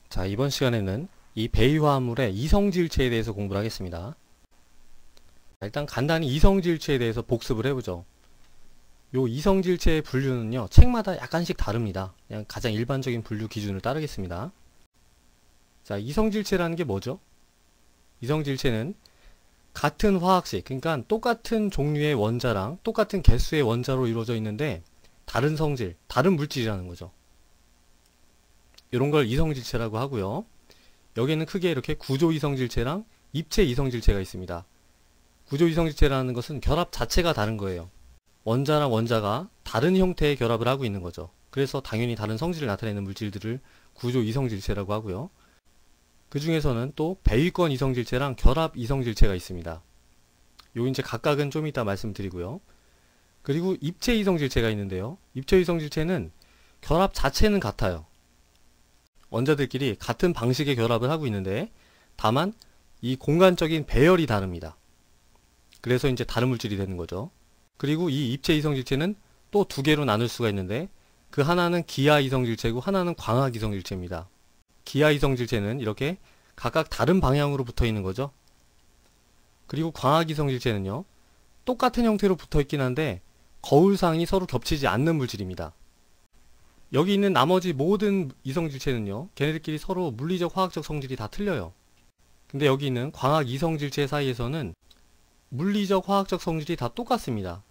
자, 이번 시간에는 이 배위화합물의 이성질체에 대해서 공부를 하겠습니다. 일단 간단히 이성질체에 대해서 복습을 해보죠. 요 이성질체의 분류는요, 책마다 약간씩 다릅니다. 그냥 가장 일반적인 분류 기준을 따르겠습니다. 자, 이성질체라는 게 뭐죠? 이성질체는 같은 화학식, 그러니까 똑같은 종류의 원자랑 똑같은 개수의 원자로 이루어져 있는데 다른 성질, 다른 물질이라는 거죠. 이런 걸 이성질체라고 하고요. 여기에는 크게 이렇게 구조 이성질체랑 입체 이성질체가 있습니다. 구조 이성질체라는 것은 결합 자체가 다른 거예요. 원자랑 원자가 다른 형태의 결합을 하고 있는 거죠. 그래서 당연히 다른 성질을 나타내는 물질들을 구조 이성질체라고 하고요. 그 중에서는 또 배위권 이성질체랑 결합 이성질체가 있습니다. 요 이제 각각은 좀 이따 말씀드리고요. 그리고 입체 이성질체가 있는데요. 입체 이성질체는 결합 자체는 같아요. 원자들끼리 같은 방식의 결합을 하고 있는데 다만 이 공간적인 배열이 다릅니다. 그래서 이제 다른 물질이 되는 거죠. 그리고 이 입체 이성질체는 또 두 개로 나눌 수가 있는데 그 하나는 기하 이성질체고 하나는 광학 이성질체입니다. 기하 이성질체는 이렇게 각각 다른 방향으로 붙어 있는 거죠. 그리고 광학 이성질체는요, 똑같은 형태로 붙어 있긴 한데 거울상이 서로 겹치지 않는 물질입니다. 여기 있는 나머지 모든 이성질체는요, 걔네들끼리 서로 물리적 화학적 성질이 다 틀려요. 근데 여기 있는 광학 이성질체 사이에서는 물리적 화학적 성질이 다 똑같습니다.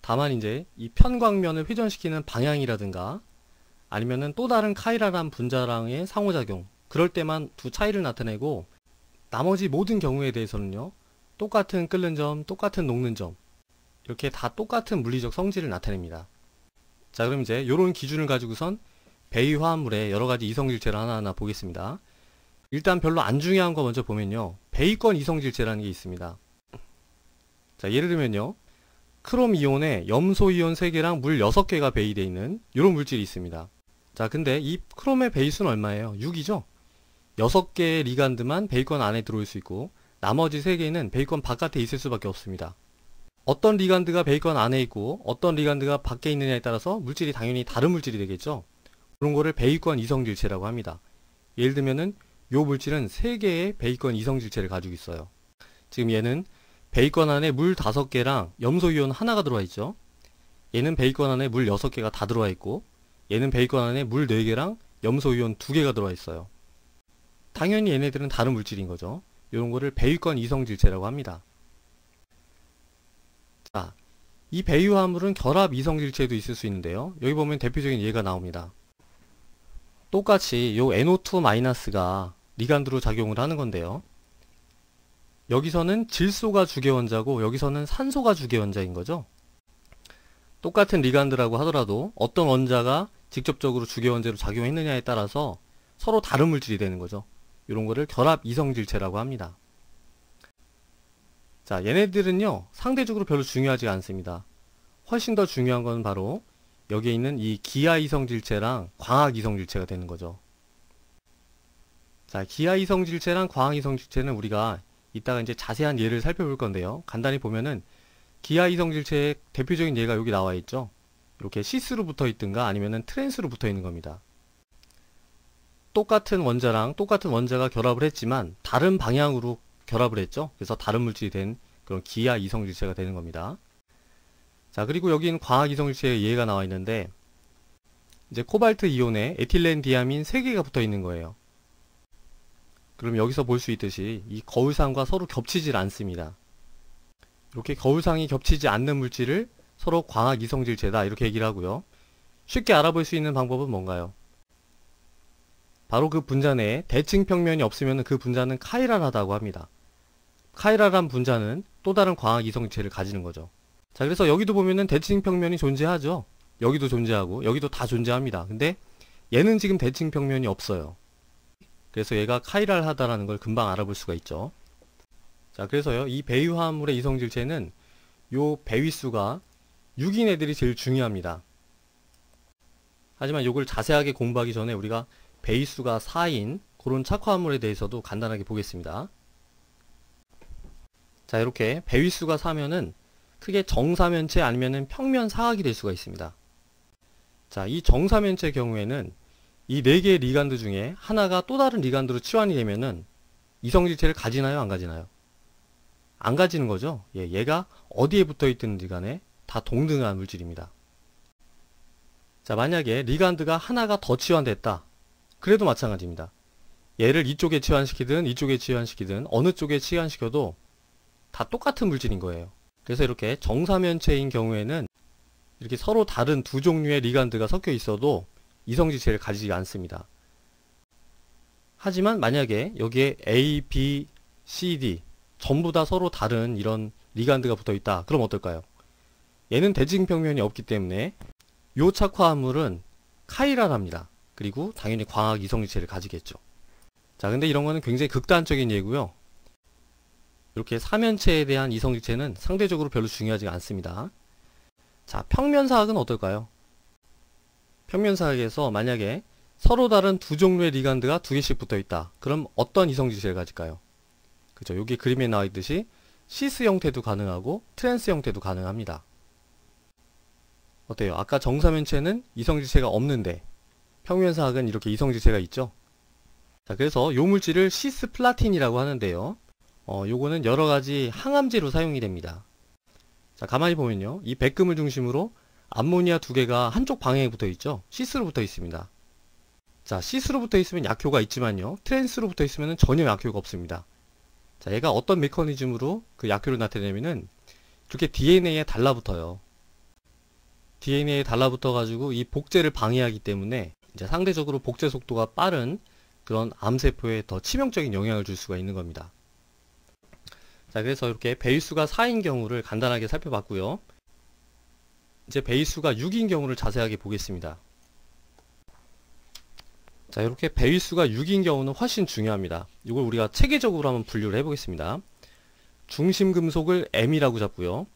다만 이제 이 편광면을 회전시키는 방향이라든가 아니면은 또 다른 카이라란 분자랑의 상호작용, 그럴 때만 두 차이를 나타내고 나머지 모든 경우에 대해서는요, 똑같은 끓는 점, 똑같은 녹는 점, 이렇게 다 똑같은 물리적 성질을 나타냅니다. 자, 그럼 이제 요런 기준을 가지고선 배위화합물의 여러가지 이성질체를 하나하나 보겠습니다. 일단 별로 안 중요한 거 먼저 보면요, 배위권 이성질체라는 게 있습니다. 자, 예를 들면요, 크롬 이온에 염소 이온 3개랑 물 6개가 배이되어 있는 요런 물질이 있습니다. 자, 근데 이 크롬의 배이수는 얼마예요? 6이죠? 6개의 리간드만 배위권 안에 들어올 수 있고 나머지 3개는 배위권 바깥에 있을 수밖에 없습니다. 어떤 리간드가 배위권 안에 있고 어떤 리간드가 밖에 있느냐에 따라서 물질이 당연히 다른 물질이 되겠죠. 그런 거를 배위권 이성질체라고 합니다. 예를 들면은 요 물질은 3개의 배위권 이성질체를 가지고 있어요. 지금 얘는 배위권 안에 물 5개랑 염소이온 하나가 들어와 있죠. 얘는 배위권 안에 물 6개가 다 들어와 있고 얘는 배위권 안에 물 4개랑 염소이온 2개가 들어와 있어요. 당연히 얘네들은 다른 물질인 거죠. 이런 거를 배위권 이성질체라고 합니다. 자, 이 배위화합물은 결합 이성질체도 있을 수 있는데요. 여기 보면 대표적인 예가 나옵니다. 똑같이 요 NO2- 리간드로 작용을 하는 건데요. 여기서는 질소가 주계원자고 여기서는 산소가 주계원자인 거죠. 똑같은 리간드라고 하더라도 어떤 원자가 직접적으로 주계원자로 작용했느냐에 따라서 서로 다른 물질이 되는 거죠. 이런 거를 결합 이성질체라고 합니다. 자, 얘네들은요, 상대적으로 별로 중요하지 않습니다. 훨씬 더 중요한 건 바로 여기에 있는 이 기하 이성질체랑 광학 이성질체가 되는 거죠. 자, 기하 이성질체랑 광학 이성질체는 우리가 이따가 이제 자세한 예를 살펴볼 건데요. 간단히 보면은 기하 이성질체의 대표적인 예가 여기 나와 있죠. 이렇게 시스로 붙어 있든가 아니면은 트랜스로 붙어 있는 겁니다. 똑같은 원자랑 똑같은 원자가 결합을 했지만 다른 방향으로 결합을 했죠. 그래서 다른 물질이 된 그런 기하 이성질체가 되는 겁니다. 자, 그리고 여기는 광학 이성질체의 예가 나와 있는데 이제 코발트 이온에 에틸렌 디아민 3개가 붙어 있는 거예요. 그럼 여기서 볼 수 있듯이 이 거울상과 서로 겹치질 않습니다. 이렇게 거울상이 겹치지 않는 물질을 서로 광학 이성질체다 이렇게 얘기를 하고요. 쉽게 알아볼 수 있는 방법은 뭔가요? 바로 그 분자 내에 대칭 평면이 없으면 그 분자는 카이랄하다고 합니다. 카이랄한 분자는 또 다른 광학 이성질체를 가지는 거죠. 자, 그래서 여기도 보면은 대칭 평면이 존재하죠. 여기도 존재하고 여기도 다 존재합니다. 근데 얘는 지금 대칭 평면이 없어요. 그래서 얘가 카이랄하다라는 걸 금방 알아볼 수가 있죠. 자, 그래서요, 이 배위화합물의 이성질체는 요 배위수가 6인 애들이 제일 중요합니다. 하지만 요걸 자세하게 공부하기 전에 우리가 배위수가 4인 그런 착화합물에 대해서도 간단하게 보겠습니다. 자, 이렇게 배위수가 4면은 크게 정사면체 아니면은 평면 사각이 될 수가 있습니다. 자, 이 정사면체 경우에는 이 4개의 리간드 중에 하나가 또 다른 리간드로 치환이 되면은 이성질체를 가지나요? 안 가지나요? 안 가지는 거죠. 얘가 어디에 붙어 있든지 간에 다 동등한 물질입니다. 자, 만약에 리간드가 하나가 더 치환됐다. 그래도 마찬가지입니다. 얘를 이쪽에 치환시키든 이쪽에 치환시키든 어느 쪽에 치환시켜도 다 똑같은 물질인 거예요. 그래서 이렇게 정사면체인 경우에는 이렇게 서로 다른 두 종류의 리간드가 섞여 있어도 이성질체를 가지지 않습니다. 하지만 만약에 여기에 A, B, C, D 전부 다 서로 다른 이런 리간드가 붙어 있다. 그럼 어떨까요? 얘는 대칭평면이 없기 때문에 요 착화합물은 카이랄합니다. 그리고 당연히 광학 이성질체를 가지겠죠. 자, 근데 이런 거는 굉장히 극단적인 예고요. 이렇게 사면체에 대한 이성질체는 상대적으로 별로 중요하지 않습니다. 자, 평면사학은 어떨까요? 평면사학에서 만약에 서로 다른 두 종류의 리간드가 두 개씩 붙어 있다. 그럼 어떤 이성질체를 가질까요? 그죠? 여기 그림에 나와 있듯이 시스 형태도 가능하고 트랜스 형태도 가능합니다. 어때요? 아까 정사면체는 이성질체가 없는데 평면사학은 이렇게 이성질체가 있죠? 자, 그래서 요 물질을 시스 플라틴이라고 하는데요. 요거는 여러가지 항암제로 사용이 됩니다. 자, 가만히 보면요. 이 백금을 중심으로 암모니아 두 개가 한쪽 방향에 붙어 있죠. 시스로 붙어 있습니다. 자, 시스로 붙어 있으면 약효가 있지만요. 트랜스로 붙어 있으면 전혀 약효가 없습니다. 자, 얘가 어떤 메커니즘으로 그 약효를 나타내냐면은 이렇게 DNA에 달라붙어요. DNA에 달라붙어 가지고 이 복제를 방해하기 때문에 이제 상대적으로 복제 속도가 빠른 그런 암세포에 더 치명적인 영향을 줄 수가 있는 겁니다. 자, 그래서 이렇게 배위수가 4인 경우를 간단하게 살펴봤고요. 이제 배위수가 6인 경우를 자세하게 보겠습니다. 자, 이렇게 배위수가 6인 경우는 훨씬 중요합니다. 이걸 우리가 체계적으로 한번 분류를 해보겠습니다. 중심 금속을 M이라고 잡고요.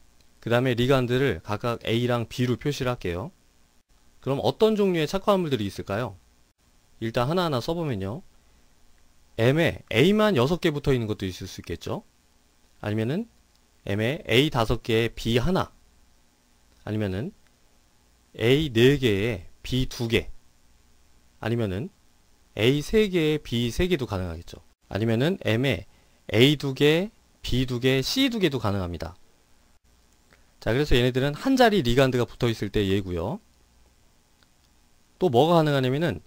그 다음에 리간드를 각각 A랑 B로 표시를 할게요. 그럼 어떤 종류의 착화합물들이 있을까요? 일단 하나하나 써보면요. M에 A만 6개 붙어 있는 것도 있을 수 있겠죠. 아니면은 M에 A 5개에 B 하나, 아니면은 A 4개에 B 2개, 아니면은 A 3개에 B 3개도 가능하겠죠. 아니면은 M에 A 2개, B 2개, C 2개도 가능합니다. 자, 그래서 얘네들은 한 자리 리간드가 붙어 있을 때 얘고요. 또 뭐가 가능하냐면은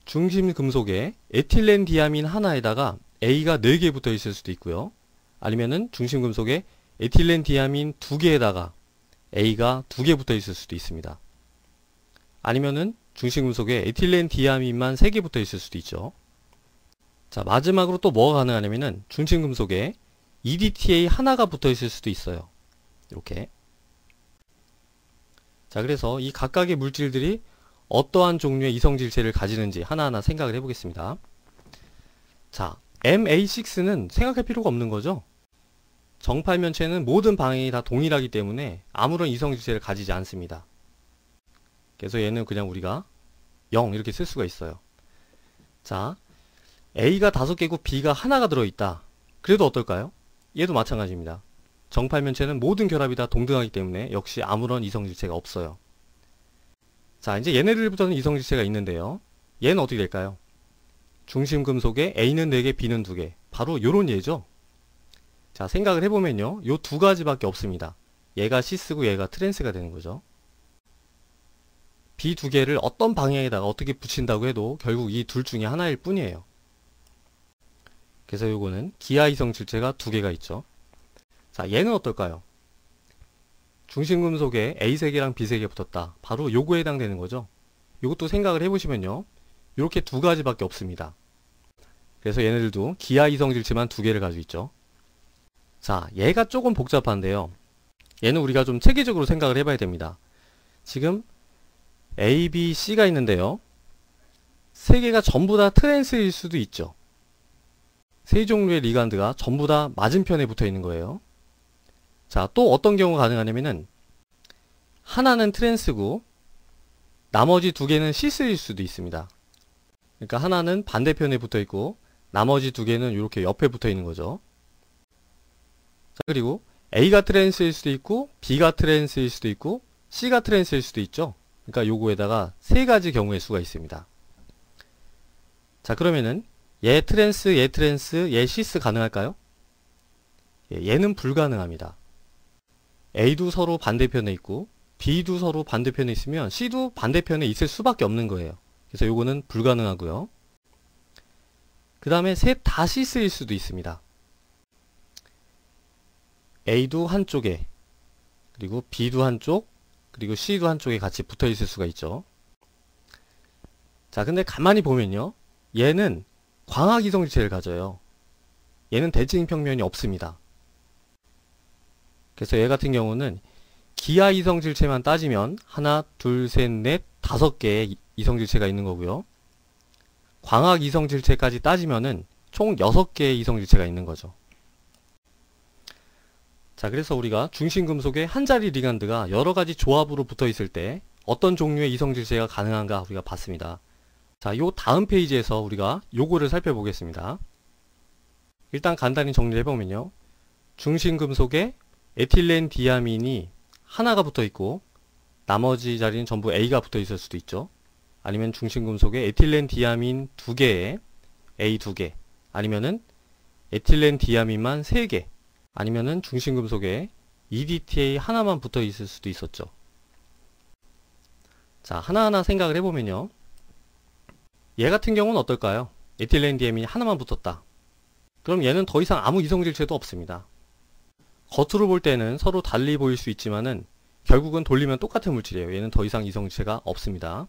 중심 금속에 에틸렌 디아민 하나에다가 A가 4개 붙어 있을 수도 있고요. 아니면은 중심 금속에 에틸렌 디아민 2개에다가 A가 2개 붙어 있을 수도 있습니다. 아니면은 중심 금속에 에틸렌 디아민만 3개 붙어 있을 수도 있죠. 자, 마지막으로 또 뭐가 가능하냐면은 중심 금속에 EDTA 하나가 붙어 있을 수도 있어요. 이렇게. 자, 그래서 이 각각의 물질들이 어떠한 종류의 이성질체를 가지는지 하나하나 생각을 해보겠습니다. 자, MA6는 생각할 필요가 없는 거죠. 정팔면체는 모든 방향이 다 동일하기 때문에 아무런 이성질체를 가지지 않습니다. 그래서 얘는 그냥 우리가 0 이렇게 쓸 수가 있어요. 자, A가 5개고 B가 하나가 들어있다. 그래도 어떨까요? 얘도 마찬가지입니다. 정팔면체는 모든 결합이 다 동등하기 때문에 역시 아무런 이성질체가 없어요. 자, 이제 얘네들부터는 이성질체가 있는데요. 얘는 어떻게 될까요? 중심 금속에 A는 4개, B는 2개. 바로 요런 예죠. 자, 생각을 해보면요. 요 두 가지밖에 없습니다. 얘가 시스고 얘가 트랜스가 되는 거죠. B 2개를 어떤 방향에다가 어떻게 붙인다고 해도 결국 이 둘 중에 하나일 뿐이에요. 그래서 요거는 기하 이성질체가 2개가 있죠. 자, 얘는 어떨까요? 중심 금속에 A 3개랑 B 3개 붙었다. 바로 요거에 해당되는 거죠. 요것도 생각을 해보시면요. 요렇게 두 가지밖에 없습니다. 그래서 얘네들도 기하 이성질체만 2개를 가지고 있죠. 자, 얘가 조금 복잡한데요. 얘는 우리가 좀 체계적으로 생각을 해봐야 됩니다. 지금 A, B, C가 있는데요. 3개가 전부 다 트랜스일 수도 있죠. 3종류의 리간드가 전부 다 맞은편에 붙어 있는 거예요. 자, 또 어떤 경우가 가능하냐면은 하나는 트랜스고 나머지 2개는 시스일 수도 있습니다. 그러니까 하나는 반대편에 붙어 있고 나머지 2개는 이렇게 옆에 붙어 있는 거죠. 자, 그리고 A가 트랜스일 수도 있고 B가 트랜스일 수도 있고 C가 트랜스일 수도 있죠. 그러니까 요거에다가 3가지 경우의 수가 있습니다. 자, 그러면은 얘 트랜스, 얘 트랜스, 얘 시스 가능할까요? 얘는 불가능합니다. A도 서로 반대편에 있고 B도 서로 반대편에 있으면 C도 반대편에 있을 수밖에 없는 거예요. 그래서 요거는 불가능하고요. 그 다음에 셋 다 시스일 수도 있습니다. A도 한쪽에, 그리고 B도 한쪽, 그리고 C도 한쪽에 같이 붙어 있을 수가 있죠. 자, 근데 가만히 보면요, 얘는 광학 이성질체를 가져요. 얘는 대칭 평면이 없습니다. 그래서 얘 같은 경우는 기하 이성질체만 따지면 하나, 둘, 셋, 넷, 5개의 이성질체가 있는 거고요. 광학 이성질체까지 따지면은 총 6개의 이성질체가 있는 거죠. 자, 그래서 우리가 중심금속의 한 자리 리간드가 여러가지 조합으로 붙어 있을 때 어떤 종류의 이성질체가 가능한가 우리가 봤습니다. 자, 요 다음 페이지에서 우리가 요거를 살펴보겠습니다. 일단 간단히 정리를 해보면요, 중심금속에 에틸렌 디아민이 하나가 붙어 있고 나머지 자리는 전부 A가 붙어 있을 수도 있죠. 아니면 중심금속에 에틸렌 디아민 2개에 A 2개, 아니면은 에틸렌 디아민만 3개, 아니면은 중심금속에 EDTA 하나만 붙어 있을 수도 있었죠. 자, 하나하나 생각을 해보면요, 얘 같은 경우는 어떨까요? 에틸렌 디아민이 하나만 붙었다. 그럼 얘는 더 이상 아무 이성질체도 없습니다. 겉으로 볼 때는 서로 달리 보일 수 있지만은 결국은 돌리면 똑같은 물질이에요. 얘는 더 이상 이성질체가 없습니다.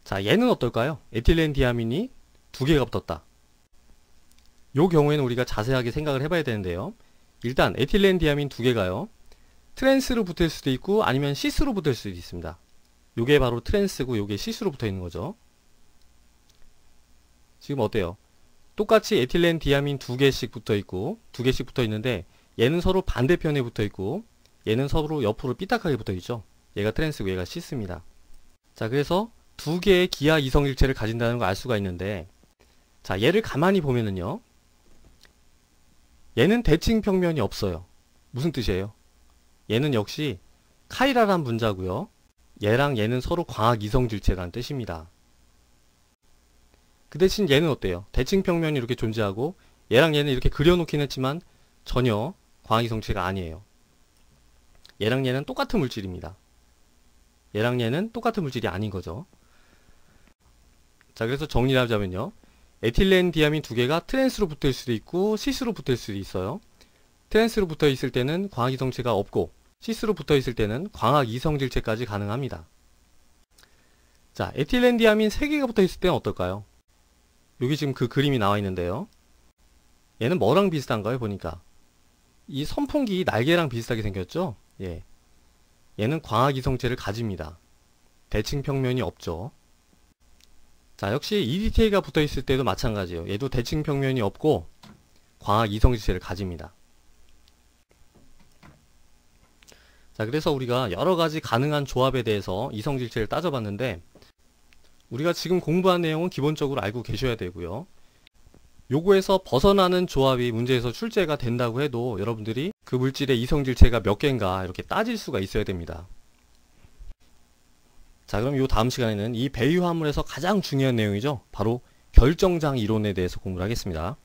자, 얘는 어떨까요? 에틸렌 디아민이 2개가 붙었다. 요 경우에는 우리가 자세하게 생각을 해봐야 되는데요. 일단 에틸렌 디아민 2개가요, 트랜스로 붙을 수도 있고 아니면 시스로 붙을 수도 있습니다. 요게 바로 트랜스고 요게 시스로 붙어 있는 거죠. 지금 어때요? 똑같이 에틸렌 디아민 2개씩 붙어 있고 2개씩 붙어 있는데 얘는 서로 반대편에 붙어 있고 얘는 서로 옆으로 삐딱하게 붙어 있죠. 얘가 트랜스고 얘가 시스입니다. 자, 그래서 2개의 기하 이성질체를 가진다는 걸 알 수가 있는데, 자, 얘를 가만히 보면은요, 얘는 대칭 평면이 없어요. 무슨 뜻이에요? 얘는 역시 카이라란 분자고요, 얘랑 얘는 서로 광학 이성질체라는 뜻입니다. 그 대신 얘는 어때요? 대칭 평면이 이렇게 존재하고 얘랑 얘는 이렇게 그려놓긴 했지만 전혀 광학 이성질체가 아니에요. 얘랑 얘는 똑같은 물질입니다. 얘랑 얘는 똑같은 물질이 아닌 거죠. 자, 그래서 정리를 하자면요, 에틸렌 디아민 2개가 트랜스로 붙을 수도 있고 시스로 붙을 수도 있어요. 트랜스로 붙어 있을 때는 광학 이성질체가 없고 시스로 붙어 있을 때는 광학 이성질체까지 가능합니다. 자, 에틸렌 디아민 3개가 붙어 있을 때는 어떨까요? 여기 지금 그 그림이 나와 있는데요, 얘는 뭐랑 비슷한가요? 보니까 이 선풍기 날개랑 비슷하게 생겼죠? 예. 얘는 광학 이성체를 가집니다. 대칭 평면이 없죠. 자, 역시 EDTA가 붙어 있을 때도 마찬가지예요. 얘도 대칭 평면이 없고 광학 이성질체를 가집니다. 자, 그래서 우리가 여러가지 가능한 조합에 대해서 이성질체를 따져봤는데, 우리가 지금 공부한 내용은 기본적으로 알고 계셔야 되고요. 요거에서 벗어나는 조합이 문제에서 출제가 된다고 해도 여러분들이 그 물질의 이성질체가 몇 개인가 이렇게 따질 수가 있어야 됩니다. 자, 그럼 요 다음 시간에는 이 배유 화물에서 가장 중요한 내용이죠, 바로 결정장 이론에 대해서 공부를 하겠습니다.